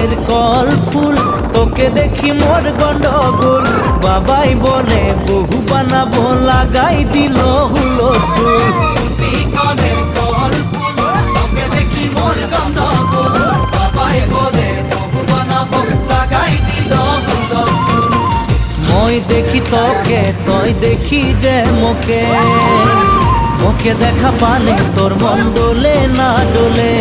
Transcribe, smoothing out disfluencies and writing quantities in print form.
কনের কল ফুল তোকে দেখি মোর গন্ডগোল বাবাই বলে বহু বানাবো লাগাই দিল হুলস্থুল কনের কল ফুল তোকে দেখি মোর গন্ডগোল বাবাই বলে বহু বানাবো লাগাই দিল হুলস্থুল মই দেখি তোকে তই দেখি যে মোকে মোকে দেখা পানে তোর মন ডোলে না ডোলে